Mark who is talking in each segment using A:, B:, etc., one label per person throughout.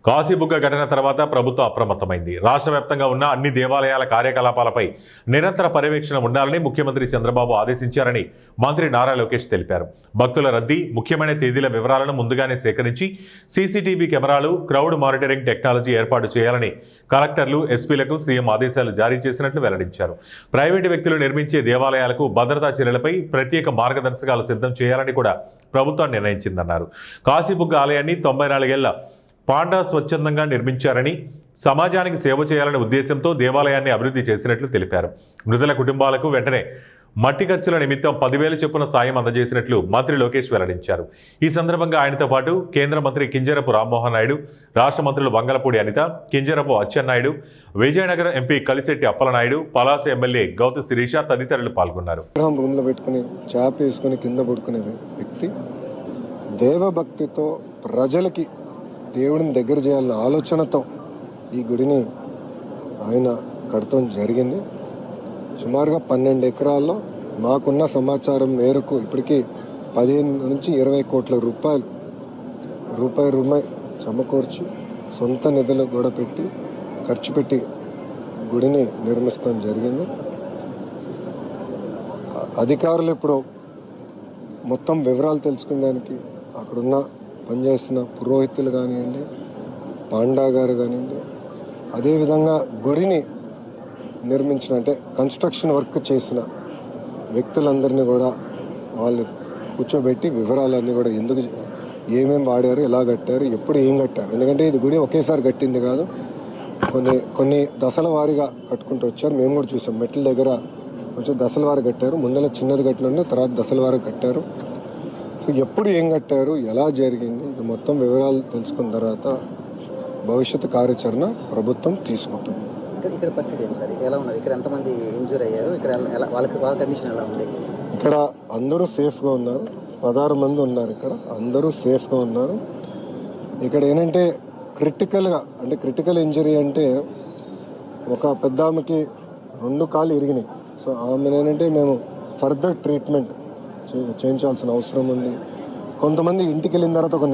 A: కాశీబుగ్గ ఘటన తర్వాత ప్రభుత్వం అప్రమత్తమైంది. రాష్ట్ర వ్యాప్తంగా ఉన్న అన్ని దేవాలయాల కార్యకలాపాలపై నిరంతర పర్యవేక్షణ ఉండాలని ముఖ్యమంత్రి చంద్రబాబు ఆదేశించారని మంత్రి నారా లోకేష్ తెలిపారు. భక్తుల రద్దీ, ముఖ్యమైన తేదీల వివరాలను ముందుగానే సేకరించి సీసీటీవీ కెమెరాలు, క్రౌడ్ మానిటరింగ్ టెక్నాలజీ ఏర్పాటు చేయాలని కలెక్టర్లు, ఎస్పీలకు సీఎం ఆదేశాలు జారీ చేసినట్లు వెల్లడించారు. ప్రైవేటు వ్యక్తులు నిర్మించే దేవాలయాలకు భద్రతా చర్యలపై ప్రత్యేక మార్గదర్శకాలు సిద్ధం చేయాలని కూడా ప్రభుత్వం నిర్ణయించిందన్నారు. కాశీబుగ్గ ఆలయాన్ని 94 ఏళ్ల పాండా స్వచ్ఛందంగా నిర్మించారని, సమాజానికి సేవ చేయాలనే ఉద్దేశంతో దేవాలయాన్ని అభివృద్ధి చేసినట్లు తెలిపారు. మృతుల కుటుంబాలకు వెంటనే మట్టి ఖర్చుల నిమిత్తం 10,000 చొప్పున సాయం అందజేసినట్లు మంత్రి లోకేష్ వెల్లడించారు. ఈ సందర్భంగా ఆయనతో పాటు కేంద్ర మంత్రి కింజరపు రామ్మోహన్ నాయుడు, రాష్ట్ర మంత్రులు వంగలపూడి అనిత, కింజరపు అచ్చెన్నాయుడు, విజయనగరం ఎంపీ కలిశెట్టి అప్పలనాయుడు, పలాస ఎమ్మెల్యే గౌతు శిరీష తదితరులు పాల్గొన్నారు.
B: రూమ్లో పెట్టుకుని చాప వేసుకుని కింద పడుకునే వ్యక్తి దేవభక్తితో ప్రజలకి దేవుడిని దగ్గర చేయాలన్న ఆలోచనతో ఈ గుడిని ఆయన కడతం జరిగింది. సుమారుగా 12 ఎకరాల్లో మాకున్న సమాచారం మేరకు ఇప్పటికీ 15 నుంచి 20 కోట్ల రూపాయి సమకూర్చి సొంత నిధులు కూడా పెట్టి ఖర్చు పెట్టి గుడిని నిర్మిస్తాం జరిగింది. అధికారులు ఇప్పుడు మొత్తం వివరాలు తెలుసుకునేదానికి అక్కడున్న పనిచేస్తున్న పురోహితులు కానివ్వండి, పాండా గారు కానివ్వండి, అదేవిధంగా గుడిని నిర్మించిన అంటే కన్స్ట్రక్షన్ వర్క్ చేసిన వ్యక్తులందరినీ కూడా వాళ్ళు కూర్చోబెట్టి వివరాలన్నీ కూడా ఎందుకు ఏమేమి వాడారు, ఎలా కట్టారు, ఎప్పుడు ఏం కట్టారు. ఎందుకంటే ఇది గుడి ఒకేసారి కట్టింది కాదు, కొన్ని దశల వారీగా కట్టుకుంటూ వచ్చారు. మేము కూడా చూసాం, మెట్ల దగ్గర కొంచెం దశల వారి కట్టారు, ముందర చిన్నది కట్టిన తర్వాత దశల వారి కట్టారు. సో ఎప్పుడు ఏం కట్టారు, ఎలా జరిగింది, ఇది మొత్తం వివరాలు తెలుసుకున్న తర్వాత భవిష్యత్తు కార్యాచరణ ప్రభుత్వం తీసుకుంటుంది.
C: ఇక్కడ పరిస్థితి ఏంటి సార్, ఎలా ఉన్నారు, ఇక్కడ ఎంతమంది ఇంజూర్ అయ్యారు, ఇక్కడ వాళ్ళ కండిషన్ ఎలా ఉంది?
B: ఇక్కడ అందరూ సేఫ్గా ఉన్నారు. 16 మంది ఉన్నారు. ఇక్కడ అందరూ సేఫ్గా ఉన్నారు. ఇక్కడ ఏంటంటే క్రిటికల్ ఇంజరీ అంటే ఒక పెద్ద ఆమెకి 2 కాళ్ళు ఇరిగినాయి. సో ఆమె ఏంటంటే మేము ఫర్దర్ ట్రీట్మెంట్ చేయించాల్సిన అవసరం ఉంది. కొంతమంది ఇంటికి వెళ్ళిన తర్వాత ఒక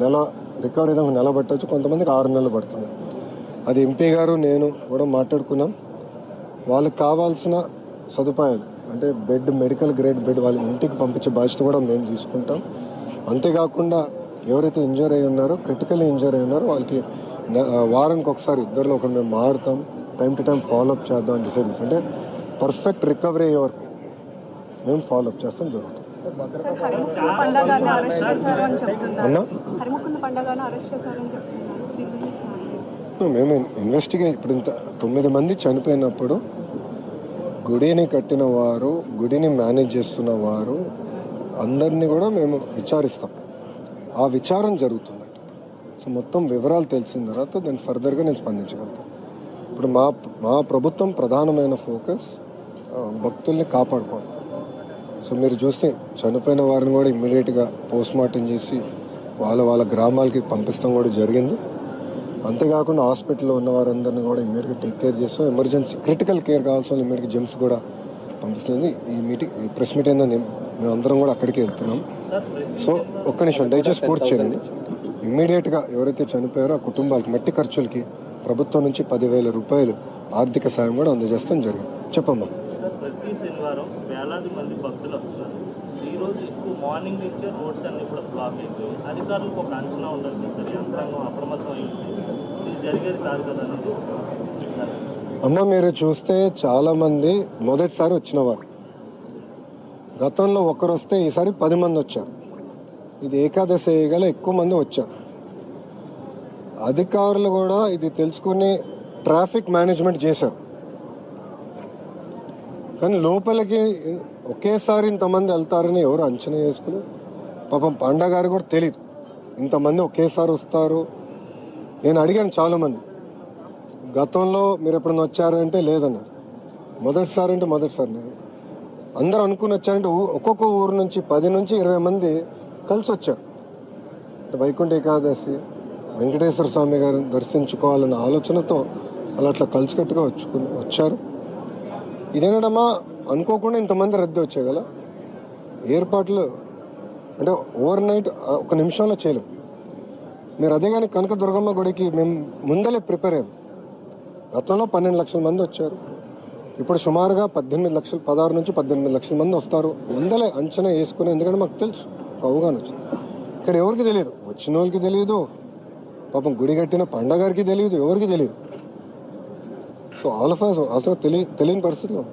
B: నెల రికవరీ అయితే 1 నెల పట్టవచ్చు, కొంతమందికి 6 నెలలు పడుతుంది. అది ఎంపీ గారు నేను కూడా మాట్లాడుకున్నాం. వాళ్ళకి కావాల్సిన సదుపాయాలు అంటే బెడ్, మెడికల్ గ్రేడ్ బెడ్ వాళ్ళ ఇంటికి పంపించే బాధ్యత కూడా మేము తీసుకుంటాం. అంతేకాకుండా ఎవరైతే ఇంజర్ అయి ఉన్నారో, క్రిటికల్ ఇంజర్ అయి ఉన్నారో వాళ్ళకి వారానికి ఒకసారి ఇద్దరిలో ఒకరు మేము మారుతాం, టైం టు టైం ఫాలోఅప్ చేద్దాం అని డిసైడ్ చేస్తాం. అంటే పర్ఫెక్ట్ రికవరీ అయ్యే వరకు మేము ఫాలోఅప్ చేస్తాం జరుగుతుంది. మేము ఇన్వెస్టిగేట్ ఇప్పుడు ఇంత 9 మంది చనిపోయినప్పుడు గుడిని కట్టిన వారు, గుడిని మేనేజ్ చేస్తున్న వారు అందరినీ కూడా మేము విచారిస్తాం. ఆ విచారం జరుగుతుందండి. సో మొత్తం వివరాలు తెలిసిన తర్వాత దాన్ని ఫర్దర్గా నేను స్పందించగలుగుతాను. ఇప్పుడు మా ప్రభుత్వం ప్రధానమైన ఫోకస్ భక్తుల్ని కాపాడుకోవాలి. సో మీరు చూస్తే చనిపోయిన వారిని కూడా ఇమ్మీడియట్గా పోస్ట్మార్టం చేసి వాళ్ళ గ్రామాలకి పంపిస్తాం కూడా జరిగింది. అంతేకాకుండా హాస్పిటల్లో ఉన్న వారందరినీ కూడా ఇమ్మీడియట్గా టేక్ కేర్ చేస్తాం. ఎమర్జెన్సీ క్రిటికల్ కేర్ కావాల్సిన ఇమ్మీడియట్గా జెమ్స్ కూడా పంపిస్తుంది. ఈ ప్రెస్ మీట్ ఏందో మేమందరం కూడా అక్కడికి వెళ్తున్నాం. సో ఒక్క నిమిషం దయచేసి పూర్తి చేయండి. ఇమ్మీడియట్గా ఎవరైతే చనిపోయారో ఆ కుటుంబాలకి మట్టి ఖర్చులకి ప్రభుత్వం నుంచి 10,000 రూపాయలు ఆర్థిక సాయం కూడా అందజేస్తాం జరిగింది. చెప్పమ్మా.
D: ప్రతి శనివారం వేలాది మంది భక్తులు వస్తున్నారు. ఈరోజు ఎక్కువ మార్నింగ్ నుంచే రోడ్స్ అన్ని కూడా బ్లాక్ అయిపోయి అధికారులకు ఒక అంచనా ఉండాలి సార్, యంత్రాంగం అప్రమత్తం అయింది, ఇది జరిగేది కాదు కదా.
B: అమ్మ మీరు చూస్తే చాలామంది మొదటిసారి వచ్చినవారు, గతంలో ఒకరు వస్తే ఈసారి 10 మంది వచ్చారు. ఇది ఏకాదశి గల ఎక్కువ మంది వచ్చారు. అధికారులు కూడా ఇది తెలుసుకుని ట్రాఫిక్ మేనేజ్మెంట్ చేశారు. కానీ లోపలికి ఒకేసారి ఇంతమంది వెళ్తారని ఎవరు అంచనా చేసుకుని, పాపం పాండా గారు కూడా తెలియదు ఇంతమంది ఒకేసారి వస్తారు. నేను అడిగాను చాలామంది, గతంలో మీరు ఎప్పుడన్నా వచ్చారంటే లేదన్నారు, మొదటిసారి అంటే మొదటిసారి. అందరూ అనుకుని వచ్చారంటే ఒక్కొక్క ఊరు నుంచి 10 నుంచి 20 మంది కలిసి వచ్చారు. వైకుంఠ ఏకాదశి వెంకటేశ్వర స్వామి గారిని దర్శించుకోవాలన్న ఆలోచనతో అట్లా కలిసికట్టుగా వచ్చారు. ఇదేనమ్మా అనుకోకుండా ఇంతమంది రద్దీ వచ్చేయగల ఏర్పాట్లు అంటే ఓవర్ నైట్ 1 నిమిషంలో చేయలేం. మీరు అదే కానీ కనకదుర్గమ్మ గుడికి మేము ముందలే ప్రిపేర్ అయ్యాం. గతంలో 12 లక్షల మంది వచ్చారు. ఇప్పుడు సుమారుగా 16 నుంచి 18 లక్షల మంది వస్తారు. ముందలే అంచనా వేసుకుని, ఎందుకంటే మాకు తెలుసు అవగాహన వచ్చింది. ఇక్కడ ఎవరికి తెలియదు, వచ్చిన వాళ్ళకి తెలియదు, పాపం గుడి కట్టిన పండగారికి తెలియదు, ఎవరికి తెలియదు. సో ఆల్ ఆఫ్ అసలు తెలియని పరిస్థితిలో.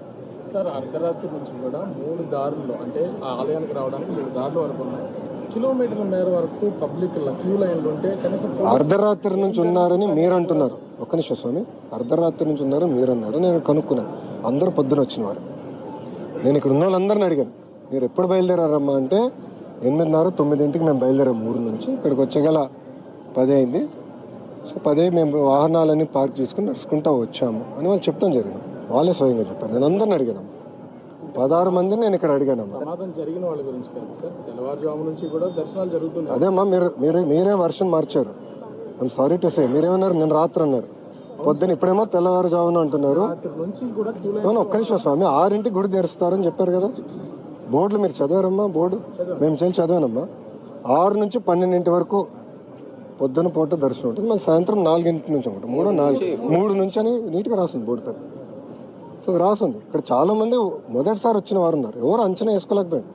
E: సార్ అర్ధరాత్రి నుంచి కూడా 3 దారుల్లో, అంటే ఆ ఆలయానికి రావడానికి 3 దారులు వరకు ఉన్నాయి. కిలోమీటర్ల మేర వరకు పబ్లిక్ క్యూ లైన్లు ఉంటే కనీసం
B: అర్ధరాత్రి నుంచి ఉన్నారని మీరు అంటున్నారు. ఒక్క నిమిషం స్వామి, అర్ధరాత్రి నుంచి ఉన్నారని మీరు అన్నారు. నేను కనుక్కున్నాను, అందరూ పొద్దున వచ్చిన వారు. నేను ఇక్కడ ఉన్న వాళ్ళందరిని అడిగాను, మీరు ఎప్పుడు బయలుదేరారమ్మా అంటే 8:30, 9ంటికి మేము బయలుదేరాము ఊరు నుంచి. ఇక్కడికి వచ్చేగల 10 అయింది. సో 10 మేము వాహనాలన్నీ పార్క్ చేసుకుని నడుచుకుంటూ వచ్చాము అని వాళ్ళు చెప్తాం జరిగింది. వాళ్ళే స్వయంగా చెప్పారు. నేను అందరిని అడిగాను, 16 మందిని నేను ఇక్కడ అడిగానమ్మా.
E: ప్రమాదం జరిగిన వాళ్ళ గురించి కాదు సార్, తెల్లవారుజాము నుంచి కూడా దర్శనాలు జరుగుతున్నాయి.
B: అదేమ్మా, మీరే వర్షన్ మార్చారు. I'm sorry to say. మీరేమన్నారు, నేను రాత్రి అన్నారు, పొద్దున ఇప్పుడేమో తెల్లవారుజామున అంటున్నారు.
E: రాత్రి నుంచి కూడా క్యూ లైన్.
B: ఒక్క నిమిషం స్వామి, 6ంటికి గుడి తెరుస్తారని చెప్పారు కదా. బోర్డులు మీరు చదివారమ్మా? బోర్డు మేము చదివానమ్మా. 6 నుంచి 12 వరకు పొద్దున పూట దర్శనం ఉంటుంది. మళ్ళీ సాయంత్రం 4 నుంచి ఉంటుంది. 3 నుంచి అని నీట్గా రాస్తుంది బోర్డు పైన. సో రాస్తుంది. ఇక్కడ చాలా మంది మొదటిసారి వచ్చిన వారు ఉన్నారు. ఎవరు అంచనా వేసుకోలేకపోయారు.